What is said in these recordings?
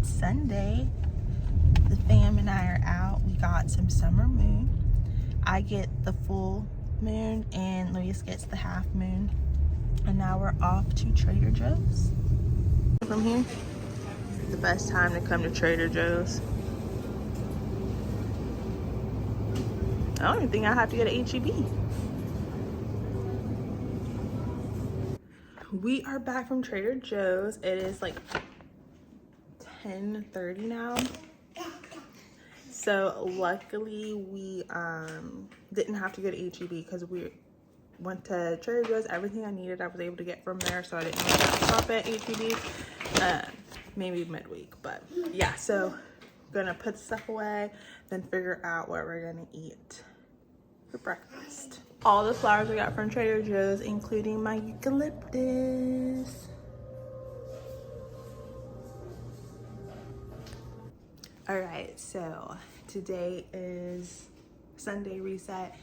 It's Sunday. The fam and I are out. We got some summer moon. I get the full moon and Luis gets the half moon. And now we're off to Trader Joe's. From here, the best time to come to Trader Joe's. I don't even think I have to go to H-E-B. We are back from Trader Joe's. It is like 10:30 now. So luckily we didn't have to go to H-E-B because we went to Trader Joe's. Everything I needed I was able to get from there, so I didn't really have to stop at H-E-B. Maybe midweek, but yeah. So gonna put stuff away, then figure out what we're gonna eat for breakfast. All the flowers we got from Trader Joe's, including my eucalyptus. All right, so today is Sunday reset.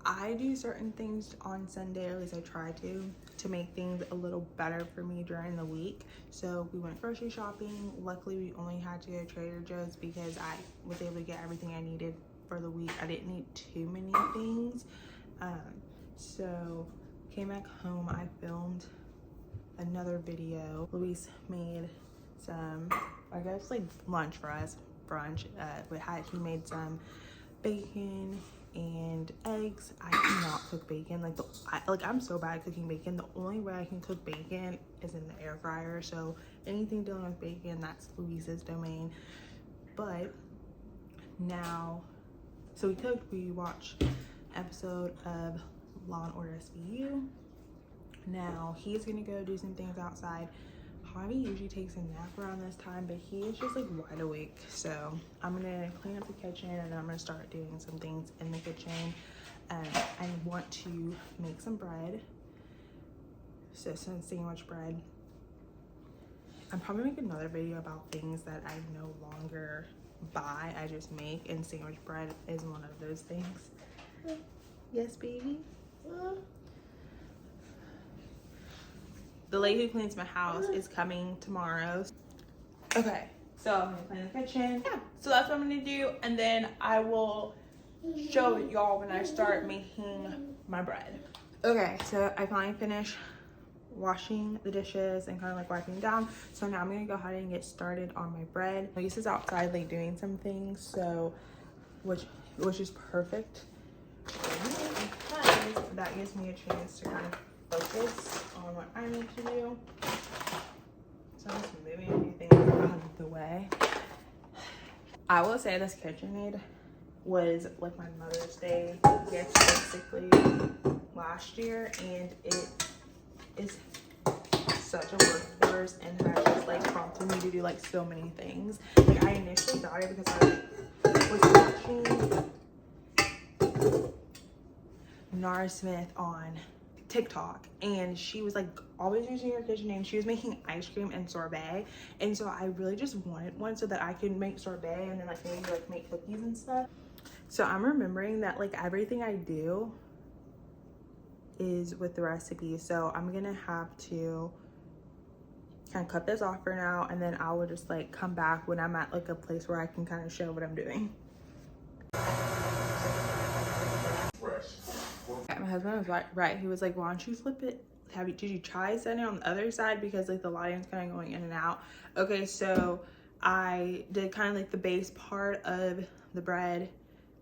I do certain things on Sunday, or at least I try to make things a little better for me during the week. So we went grocery shopping. Luckily, we only had to go to Trader Joe's because I was able to get everything I needed for the week. I didn't need too many things. So came back home, I filmed another video. Luis made some, I guess like lunch for us, brunch. He made some bacon and eggs. I cannot cook bacon. I'm so bad at cooking bacon. The only way I can cook bacon is in the air fryer. So anything dealing with bacon, that's Luis's domain. But now, so we watched an episode of Law and Order SVU. Now he's gonna go do some things outside. Javi usually takes a nap around this time, but he is just like wide awake. So I'm gonna clean up the kitchen and I'm gonna start doing some things in the kitchen. I want to make some bread, so some sandwich bread. I'm probably making another video about things that I no longer buy, I just make, and sandwich bread is one of those things. Yes, baby. The lady who cleans my house is coming tomorrow. Okay, so I'm gonna clean the kitchen. Yeah, so that's what I'm gonna do, and then I will show y'all when I start making my bread. Okay, so I finally finished washing the dishes and kind of like wiping down. So now I'm gonna go ahead and get started on my bread. Luis is outside like doing some things, so which is perfect. Because that gives me a chance to kind of focus on what I need to do. So I'm just moving a few things out of the way. I will say this KitchenAid was like my Mother's Day gift basically last year, and it is such a workhorse and has just like prompted me to do like so many things. Like I initially got it because I was watching Nara Smith on TikTok, and she was like always using her KitchenAid, and she was making ice cream and sorbet, and so I really just wanted one so that I could make sorbet and then like maybe like make cookies and stuff. So I'm remembering that like everything I do is with the recipe, so I'm gonna have to kind of cut this off for now, and then I will just like come back when I'm at like a place where I can kind of show what I'm doing. My husband was right. He was like, why don't you flip it? Did you try setting it on the other side, because like the lighting's kind of going in and out? Okay, so I did kind of like the base part of the bread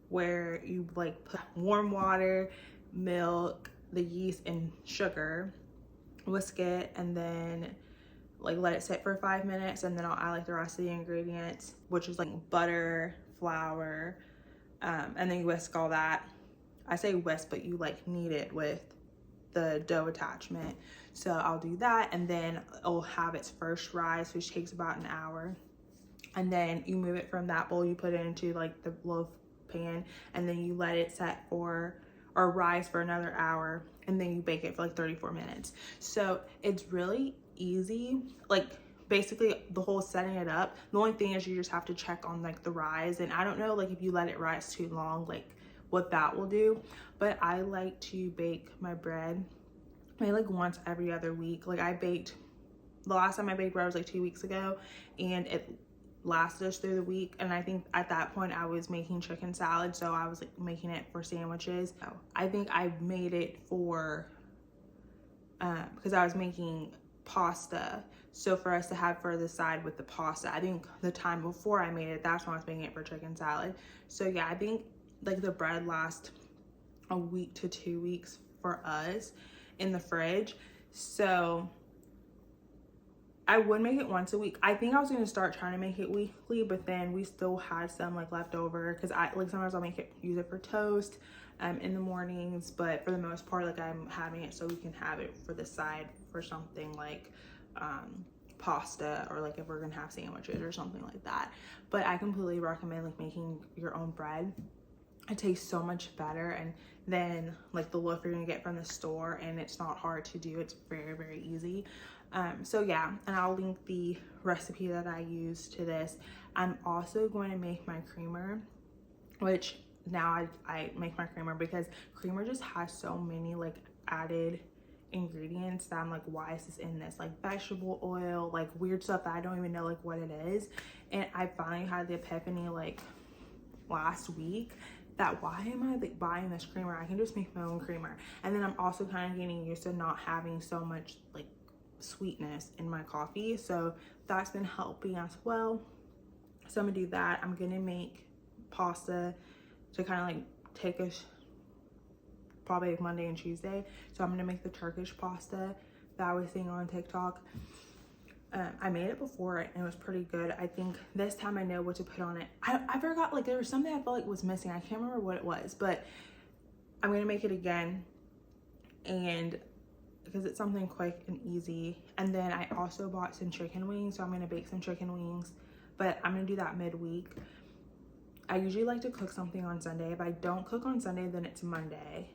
where you like put warm water, milk, the yeast, and sugar, whisk it, and then like let it sit for 5 minutes, and then I'll add like the rest of the ingredients, which is like butter, flour, and then you whisk all that. I say whisk, but you like knead it with the dough attachment. So I'll do that, and then it'll have its first rise, which takes about an hour. And then you move it from that bowl, you put it into like the loaf pan, and then you let it set for or rise for another hour, and then you bake it for like 34 minutes. So it's really easy. Like basically the whole setting it up, the only thing is you just have to check on like the rise, and I don't know like if you let it rise too long like what that will do, but I like to bake my bread maybe like once every other week. Like I baked, the last time I baked bread was like 2 weeks ago, and it last us through the week. And I think at that point I was making chicken salad, so I was like making it for sandwiches. I think I made it for because I was making pasta, so for us to have for the side with the pasta. I think the time before I made it, that's when I was making it for chicken salad. So yeah, I think like the bread lasts a week to 2 weeks for us in the fridge. So I would make it once a week. I think I was going to start trying to make it weekly, but then we still had some like left over, because I like sometimes I'll use it for toast in the mornings, but for the most part, like I'm having it so we can have it for the side for something like pasta, or like if we're gonna have sandwiches or something like that. But I completely recommend like making your own bread. It tastes so much better, and then like the loaf you're gonna get from the store, and it's not hard to do. It's very, very easy. So yeah, and I'll link the recipe that I use to this. I'm also going to make my creamer, which now I make my creamer because creamer just has so many like added ingredients that I'm like, why is this in this? Like vegetable oil, like weird stuff that I don't even know like what it is. And I finally had the epiphany like last week that why am I like buying this creamer? I can just make my own creamer. And then I'm also kind of getting used to not having so much like sweetness in my coffee, so that's been helping as well. So I'm gonna do that. I'm gonna make pasta to kind of like take us probably like Monday and Tuesday. So I'm gonna make the Turkish pasta that I was seeing on TikTok. I made it before and it was pretty good. I think this time I know what to put on it. I forgot, like there was something I felt like was missing. I can't remember what it was, but I'm gonna make it again, and because it's something quick and easy. And then I also bought some chicken wings, so I'm gonna bake some chicken wings, but I'm gonna do that midweek. I usually like to cook something on Sunday. If I don't cook on Sunday, then it's Monday.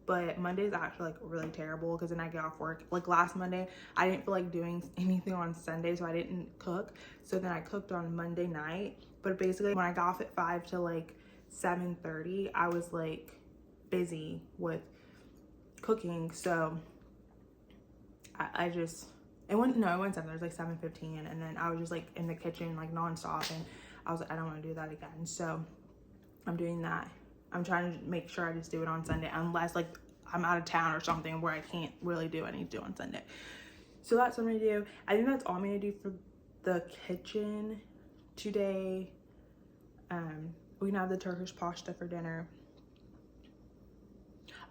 But Monday is actually like really terrible because then I get off work. Like last Monday, I didn't feel like doing anything on Sunday, so I didn't cook. So then I cooked on Monday night. But basically when I got off at 5 to like 7:30, I was like busy with cooking. So I just, it wasn't 7, it was like 7:15, and then I was just like in the kitchen like nonstop, and I was like, I don't want to do that again. So I'm doing that. I'm trying to make sure I just do it on Sunday, unless like I'm out of town or something where I can't really do what I need to do on Sunday. So that's what I'm gonna do. I think that's all I'm gonna do for the kitchen today. We can have the Turkish pasta for dinner.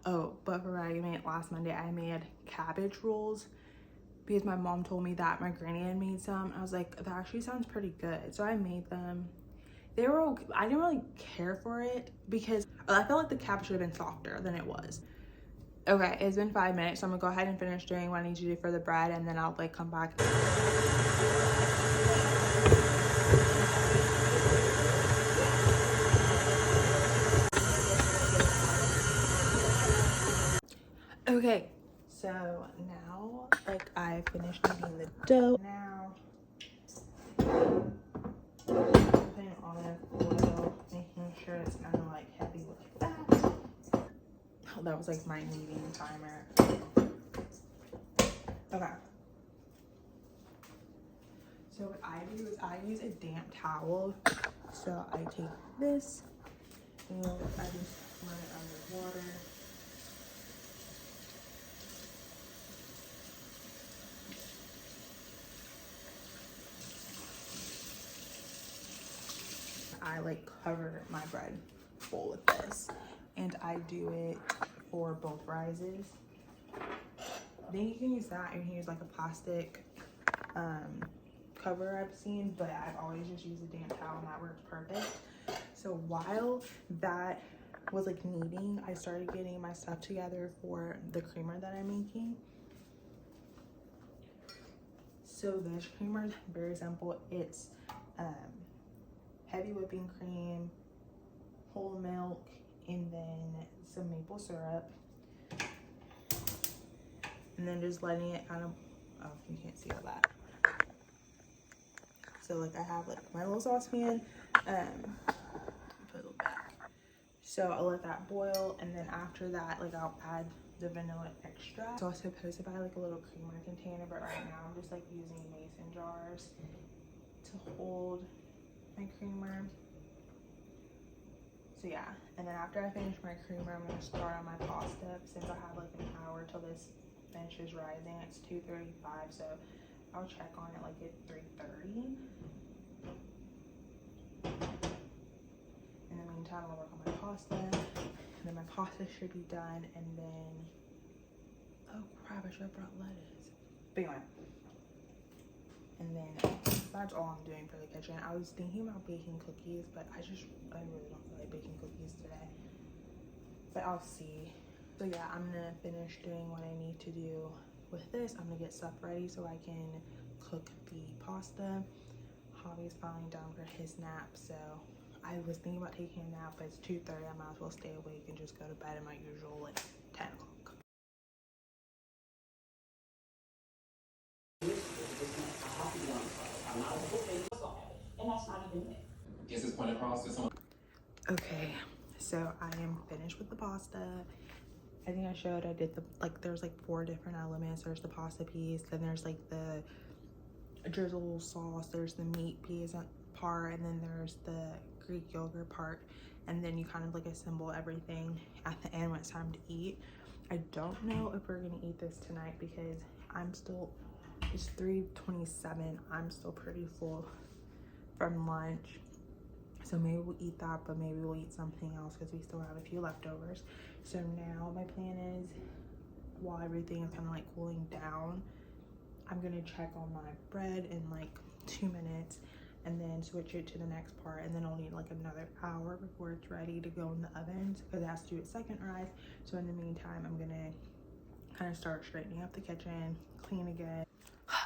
Oh, but for what I made last Monday, I made cabbage rolls because my mom told me that my granny had made some. I was like, that actually sounds pretty good. So I made them. They were okay. I didn't really care for it because I felt like the cabbage should have been softer than it was. Okay, it's been 5 minutes, so I'm gonna go ahead and finish doing what I need to do for the bread, and then I'll like come back. Okay, so now like I finished making the dough. Now putting olive oil, making sure it's kind of like heavy like that. Oh, that was like my kneading timer. Okay. So what I do is I use a damp towel. So I take this and I just run it under water. I like cover my bread bowl with this, and I do it for both rises. Then you can use that, and you can use like a plastic cover I've seen, but I've always just used a damp towel and that works perfect. So while that was like kneading, I started getting my stuff together for the creamer that I'm making. So this creamer is very simple. It's heavy whipping cream, whole milk, and then some maple syrup, and then just letting it kind of, oh, you can't see all that. So like I have like my little saucepan, put it back. So I'll let that boil, and then after that, like I'll add the vanilla extract. So I was supposed to buy like a little creamer container, but right now I'm just like using mason jars to hold my creamer. So yeah, and then after I finish my creamer, I'm gonna start on my pasta since I have like an hour till this finishes rising. It's 2:35, so I'll check on it like at 3:30. In the meantime, I'll work on my pasta, and then my pasta should be done, and then, oh crap, I should have brought lettuce. But anyway, and then that's all I'm doing for the kitchen. I was thinking about baking cookies, but I really don't feel like baking cookies today. But I'll see. So yeah, I'm gonna finish doing what I need to do with this. I'm gonna get stuff ready so I can cook the pasta. Javi's finally done for his nap, so I was thinking about taking a nap, but it's 2:30. I might as well stay awake and just go to bed at my usual like 10 o'clock. Gets his point across to someone. Okay, so I am finished with the pasta. I think I showed I did the, like, there's like 4 different elements. There's the pasta piece, then there's like the drizzle sauce, there's the meat piece part, and then there's the Greek yogurt part, and then you kind of like assemble everything at the end when it's time to eat. I don't know if we're gonna eat this tonight because it's 3:27. I'm still pretty full from lunch, so maybe we'll eat that, but maybe we'll eat something else because we still have a few leftovers. So now my plan is, while everything is kind of like cooling down, I'm gonna check on my bread in like 2 minutes and then switch it to the next part, and then I'll need like another hour before it's ready to go in the oven because it has to do its second rise. So in the meantime, I'm gonna kind of start straightening up the kitchen, clean again.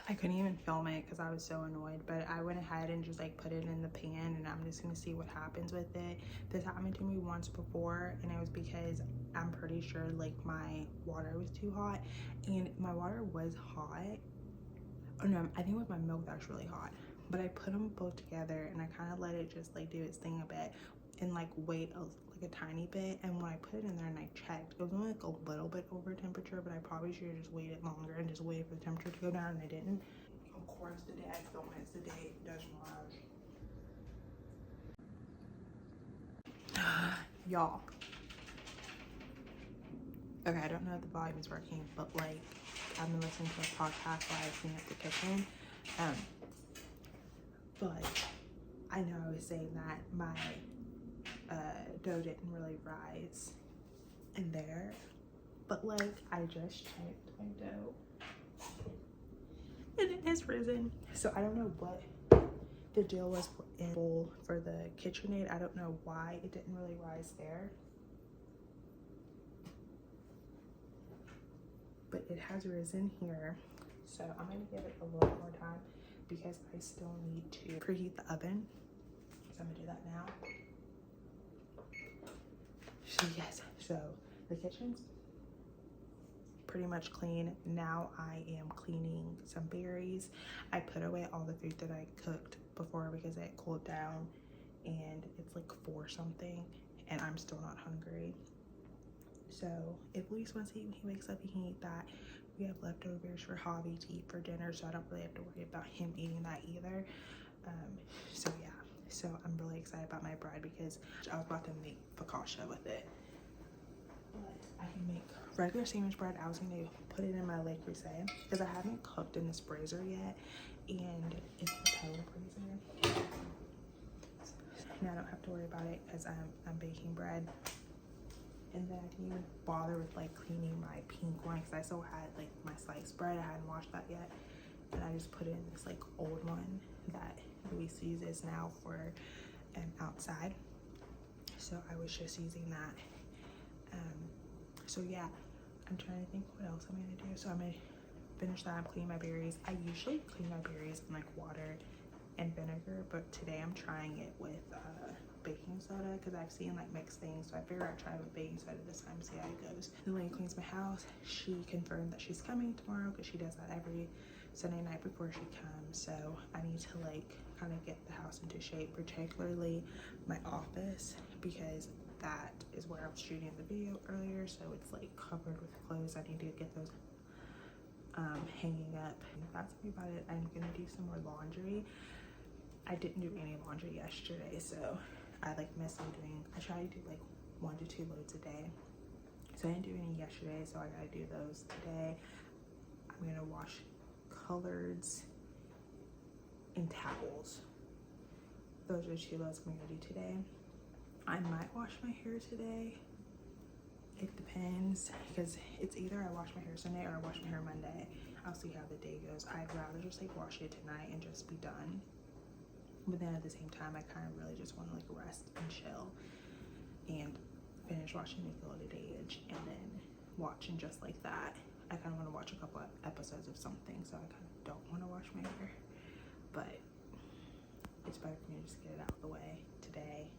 I couldn't even film it because I was so annoyed, but I went ahead and just like put it in the pan, and I'm just gonna see what happens with it. This happened to me once before, and it was because I'm pretty sure like my water was too hot, and my water was hot. Oh no, I think it was my milk that's really hot, but I put them both together and I kind of let it just like do its thing a bit and like wait like a tiny bit. And when I put it in there and I checked, it was only like a little bit over temperature, but I probably should have just waited longer and just waited for the temperature to go down, and I didn't. Of course, the day I film it is the day it does rise. Y'all. Okay, I don't know if the volume is working, but like I've been listening to a podcast while I clean up the kitchen. But I know I was saying that my dough didn't really rise in there, but like I just checked my dough and it has risen. So I don't know what the deal was for the KitchenAid. I don't know why it didn't really rise there, but it has risen here. So I'm gonna give it a little more time because I still need to preheat the oven. So I'm gonna do that now. So yes, so the kitchen's pretty much clean. Now I am cleaning some berries. I put away all the food that I cooked before because it cooled down, and it's like 4 something and I'm still not hungry. So if Luis wants to eat when he wakes up, he can eat that. We have leftovers for Javi to eat for dinner, so I don't really have to worry about him eating that either. So yeah, so I'm really excited about my bread because I was about to make focaccia with it. But I can make regular sandwich bread. I was gonna put it in my Le Creuset because I haven't cooked in this brazier yet, and it's the pellet brazier. Now I don't have to worry about it because I'm baking bread. And then I didn't even bother with like cleaning my pink one because I still had like my sliced bread. I hadn't washed that yet, and I just put it in this like old one that Luis uses now for outside. So I was just using that. So yeah, I'm trying to think what else I'm gonna do. So I'm gonna finish that. I'm cleaning my berries. I usually clean my berries in like water and vinegar, but today I'm trying it with baking soda because I've seen like mixed things, so I figured I'd try it with baking soda this time, see how it goes. The lady cleans my house. She confirmed that she's coming tomorrow because she does that every Sunday night before she comes. So I need to like kind of get the house into shape, particularly my office, because that is where I was shooting the video earlier, so it's like covered with clothes. I need to get those hanging up. And that's about it. I'm gonna do some more laundry. I didn't do any laundry yesterday, so I like missed doing, I try to do like 1 to 2 loads a day. So I didn't do any yesterday, so I gotta do those today. I'm gonna wash coloreds and towels. Those are 2 loads I'm gonna do today. I might wash my hair today. It depends, because it's either I wash my hair Sunday or I wash my hair Monday. I'll see how the day goes. I'd rather just like wash it tonight and just be done. But then at the same time, I kind of really just want to like rest and chill and finish watching The Gilded Age and then watch, and just like that, I kind of want to watch a couple of episodes of something, so I kind of don't want to wash my hair. But it's better for me to just get it out of the way today.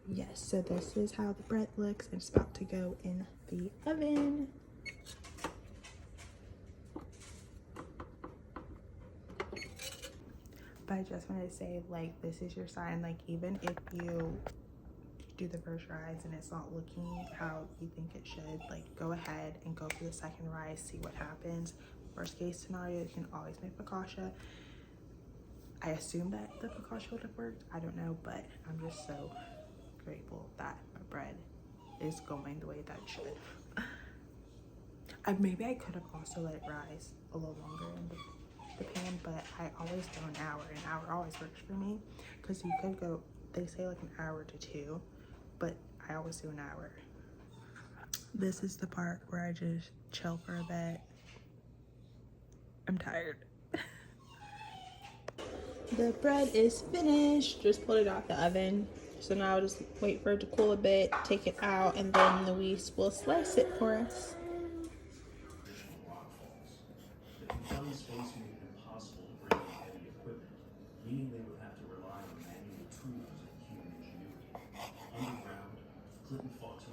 Yes, so this is how the bread looks. It's about to go in the oven. But I just wanted to say, like, this is your sign. Like, even if you do the first rise and it's not looking how you think it should, like, go ahead and go for the second rise, see what happens. Worst case scenario, you can always make focaccia. I assume that the focaccia would have worked. I don't know, but I'm just so grateful that my bread is going the way that it should. Maybe I could have also let it rise a little longer in the pan, but I always do an hour. An hour always works for me, because you could go, they say like an hour to 2, but I always do an hour. This is the part where I just chill for a bit. I'm tired. The bread is finished. Just pulled it out the oven. So now I'll just wait for it to cool a bit, take it out, and then Luis will slice it for us. The confined space made it impossible to bring in heavy equipment, meaning they would have to rely on manual tools and human ingenuity. Underground, Clinton fought to...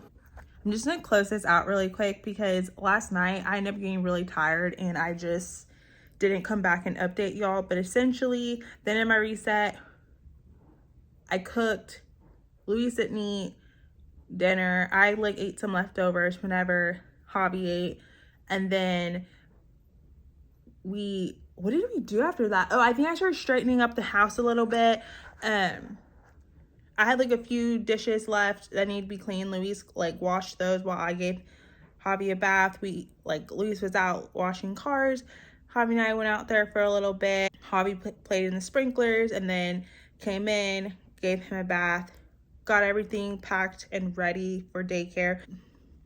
I'm just gonna close this out really quick, because last night I ended up getting really tired and I just didn't come back and update y'all. But essentially, then in my reset, I cooked. Luis didn't eat dinner. I like ate some leftovers whenever Hobby ate. And then what did we do after that? Oh, I think I started straightening up the house a little bit. I had like a few dishes left that need to be cleaned. Luis like washed those while I gave Hobby a bath. Luis was out washing cars. Hobby and I went out there for a little bit. Hobby played in the sprinklers and then came in, gave him a bath, got everything packed and ready for daycare.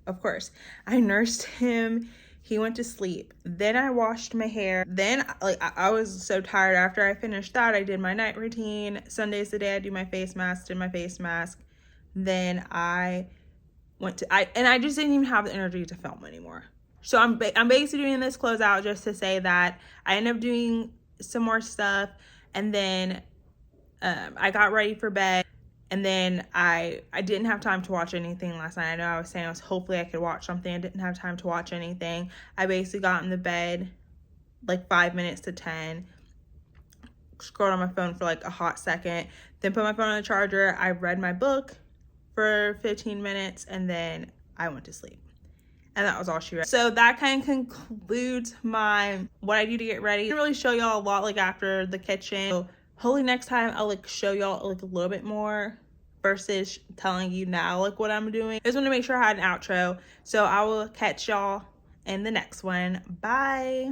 Of course, I nursed him. He went to sleep. Then I washed my hair. Then I was so tired. After I finished that, I did my night routine. Sunday's the day I do my face mask, did my face mask. Then I went to, I just didn't even have the energy to film anymore. So I'm basically doing this closeout just to say that I ended up doing some more stuff, and then I got ready for bed, and then I didn't have time to watch anything last night. I know I was saying hopefully I could watch something. I didn't have time to watch anything. I basically got in the bed like 5 minutes to 10, scrolled on my phone for like a hot second, then put my phone on the charger. I read my book for 15 minutes, and then I went to sleep. And that was all she read. So that kind of concludes what I do to get ready. I didn't really show y'all a lot like after the kitchen. So hopefully next time I'll like show y'all like a little bit more versus telling you now like what I'm doing. I just want to make sure I had an outro. So I will catch y'all in the next one. Bye.